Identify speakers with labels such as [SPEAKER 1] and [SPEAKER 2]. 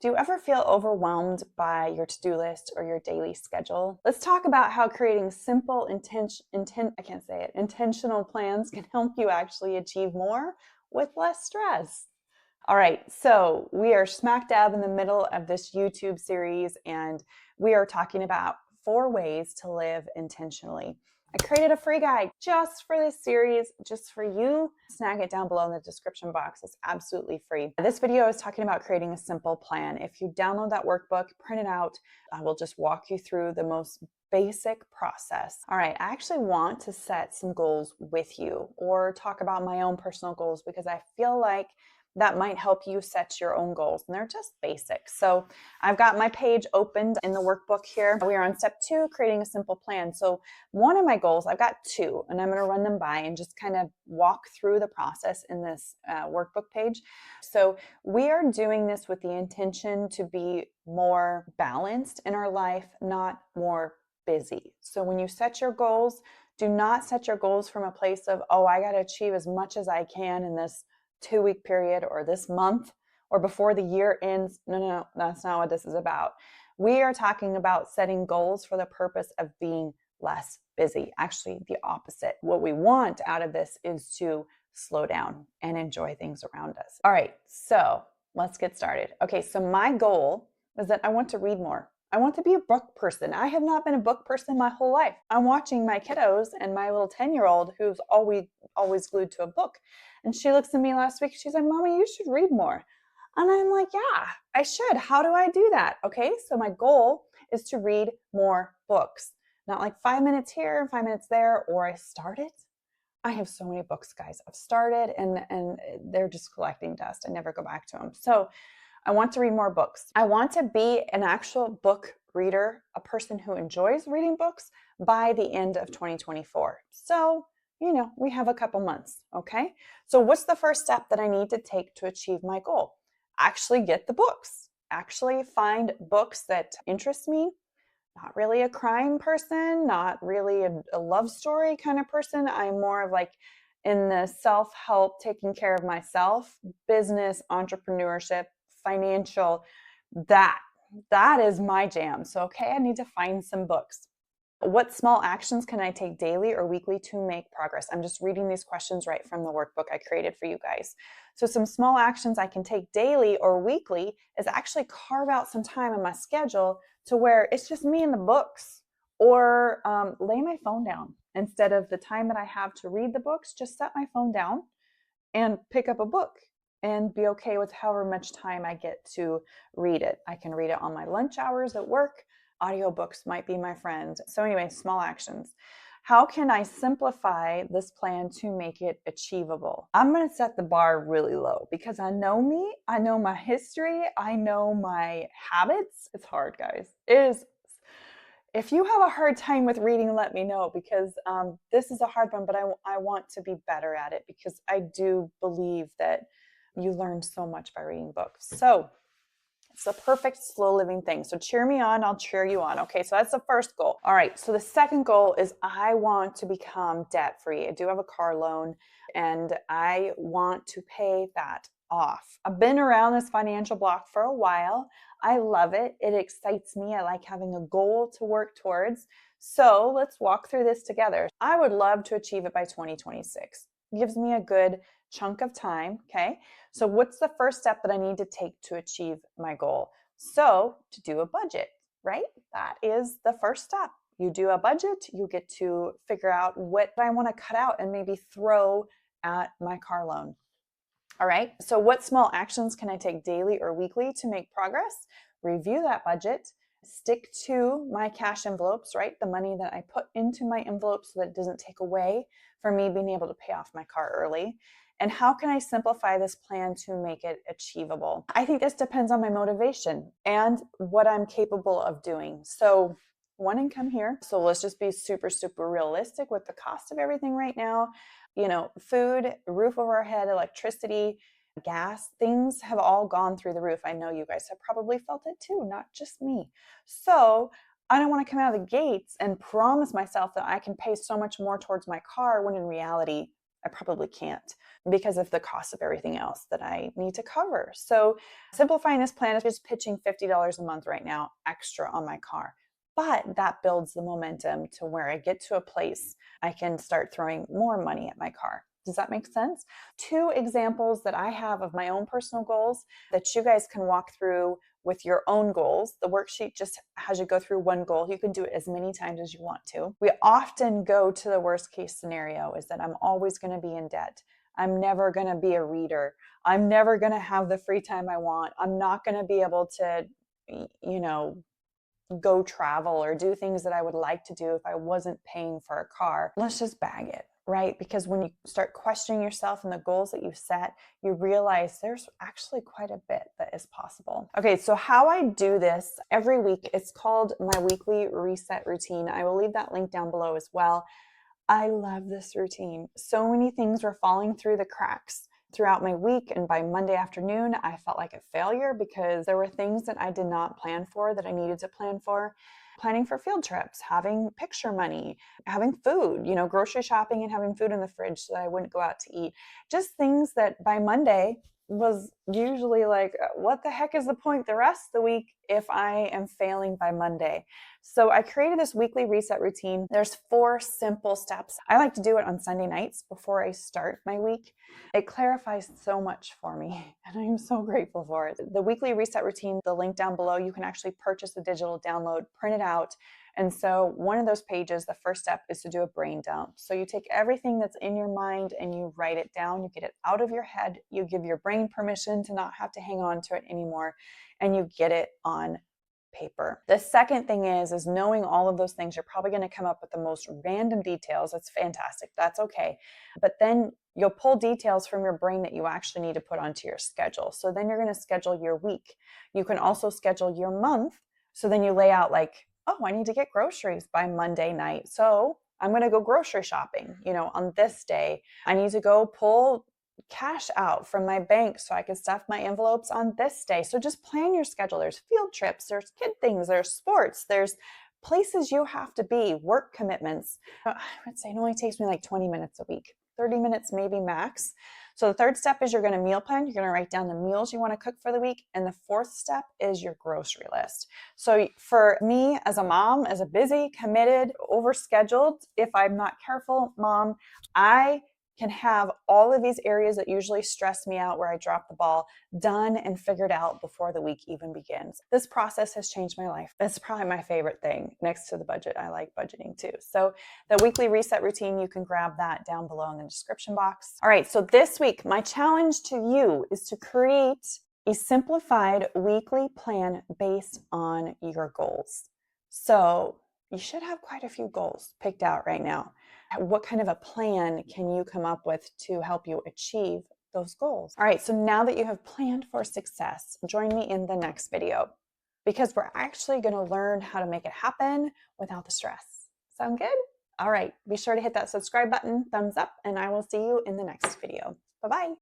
[SPEAKER 1] Do you ever feel overwhelmed by your to-do list or your daily schedule? Let's talk about how creating simple intentional plans can help you actually achieve more with less stress. All right, so we are smack dab in the middle of this YouTube series, and we are talking about 4 ways to live intentionally. I created a free guide just for this series, just for you. Snag it down below in the description box. It's absolutely free. This video is talking about creating a simple plan. If you download that workbook, print it out, I will just walk you through the most basic process. All right, I actually want to set some goals with you or talk about my own personal goals because I feel like that might help you set your own goals, and they're just basic. So I've got my page opened in the workbook here. We are on step 2, creating a simple plan. So one of my goals, I've got 2, and I'm going to run them by and just kind of walk through the process in this workbook page. So we are doing this with the intention to be more balanced in our life, not more busy. So when you set your goals, do not set your goals from a place of, oh, I got to achieve as much as I can in this 2-week period or this month or before the year ends. No, that's not what this is about. We are talking about setting goals for the purpose of being less busy. Actually, the opposite. What we want out of this is to slow down and enjoy things around us. All right, so let's get started. Okay, so my goal is that I want to read more. I want to be a book person. I have not been a book person my whole life. I'm watching my kiddos and my little 10-year-old who's always glued to a book. And she looks at me last week. She's like, Mommy, you should read more. And I'm like, yeah, I should. How do I do that? Okay, so my goal is to read more books. Not like 5 minutes here and 5 minutes there, or I started. I have so many books, guys. I've started and they're just collecting dust. I never go back to them. So I want to read more books. I want to be an actual book reader, a person who enjoys reading books by the end of 2024. So, we have a couple months, okay? So what's the first step that I need to take to achieve my goal? Actually get the books. Actually find books that interest me. Not really a crime person, not really a love story kind of person. I'm more of like in the self-help, taking care of myself, business, entrepreneurship, financial, that is my jam. So, okay, I need to find some books. What small actions can I take daily or weekly to make progress? I'm just reading these questions right from the workbook I created for you guys. So some small actions I can take daily or weekly is actually carve out some time in my schedule to where it's just me and the books, or lay my phone down. Instead of the time that I have to read the books, just set my phone down and pick up a book and be okay with however much time I get to read it. I can read it on my lunch hours at work. Audiobooks might be my friend. So anyway, small actions. How can I simplify this plan to make it achievable? I'm going to set the bar really low because I know me, I know my history, I know my habits. It's hard, guys. It is. If you have a hard time with reading, let me know, because this is a hard one, but I want to be better at it because I do believe that you learn so much by reading books. So it's the perfect slow living thing. So cheer me on, I'll cheer you on. Okay, so that's the first goal. All right, so the second goal is I want to become debt free. I do have a car loan and I want to pay that off. I've been around this financial block for a while. I love it. It excites me. I like having a goal to work towards. So let's walk through this together. I would love to achieve it by 2026. It gives me a good chunk of time. Okay. So what's the first step that I need to take to achieve my goal? So to do a budget, right? That is the first step. You do a budget, you get to figure out what I want to cut out and maybe throw at my car loan. All right, so what small actions can I take daily or weekly to make progress? Review that budget, stick to my cash envelopes, right? The money that I put into my envelope so that it doesn't take away from me being able to pay off my car early. And how can I simplify this plan to make it achievable? I think this depends on my motivation and what I'm capable of doing. So one income here. So let's just be super, super realistic with the cost of everything right now. Food, roof over our head, electricity, gas, things have all gone through the roof. I know you guys have probably felt it too, not just me. So I don't want to come out of the gates and promise myself that I can pay so much more towards my car when in reality, I probably can't because of the cost of everything else that I need to cover. So simplifying this plan is just pitching $50 a month right now extra on my car. But that builds the momentum to where I get to a place I can start throwing more money at my car. Does that make sense? Two examples that I have of my own personal goals that you guys can walk through with your own goals. The worksheet just has you go through one goal. You can do it as many times as you want to. We often go to the worst case scenario is that I'm always going to be in debt. I'm never going to be a reader. I'm never going to have the free time I want. I'm not going to be able to, go travel or do things that I would like to do if I wasn't paying for a car. Let's just bag it, right? Because when you start questioning yourself and the goals that you set, you realize there's actually quite a bit that is possible. Okay, so how I do this every week, it's called my weekly reset routine. I will leave that link down below as well. I love this routine. So many things were falling through the cracks throughout my week, and by Monday afternoon I felt like a failure because there were things that I did not plan for that I needed to plan for. Planning for field trips, having picture money, having food, grocery shopping and having food in the fridge so that I wouldn't go out to eat. Just things that by Monday was usually like, what the heck is the point the rest of the week if I am failing by Monday? So I created this weekly reset routine. There's 4 simple steps. I like to do it on Sunday nights before I start my week. It clarifies so much for me, and I'm so grateful for it. The weekly reset routine, the link down below, you can actually purchase the digital download, print it out. And so one of those pages, the first step is to do a brain dump. So you take everything that's in your mind and you write it down, you get it out of your head, you give your brain permission to not have to hang on to it anymore, and you get it on paper. The second thing is knowing all of those things. You're probably going to come up with the most random details. That's fantastic. That's okay. But then you'll pull details from your brain that you actually need to put onto your schedule. So then you're going to schedule your week. You can also schedule your month. So then you lay out like, oh, I need to get groceries by Monday night. So I'm going to go grocery shopping, on this day. I need to go pull cash out from my bank so I can stuff my envelopes on this day. So just plan your schedule. There's field trips, there's kid things, there's sports, there's places you have to be, work commitments. I would say it only takes me like 20 minutes a week, 30 minutes maybe max. So the third step is you're going to meal plan. You're going to write down the meals you want to cook for the week. And the fourth step is your grocery list. So for me as a mom, as a busy, committed, overscheduled, if I'm not careful mom, I can have all of these areas that usually stress me out where I drop the ball done and figured out before the week even begins. This process has changed my life. It's probably my favorite thing next to the budget. I like budgeting too. So the weekly reset routine, you can grab that down below in the description box. All right, so this week, my challenge to you is to create a simplified weekly plan based on your goals. So you should have quite a few goals picked out right now. What kind of a plan can you come up with to help you achieve those goals? All right, so now that you have planned for success, join me in the next video because we're actually going to learn how to make it happen without the stress. Sound good? All right, be sure to hit that subscribe button, thumbs up, and I will see you in the next video. Bye-bye.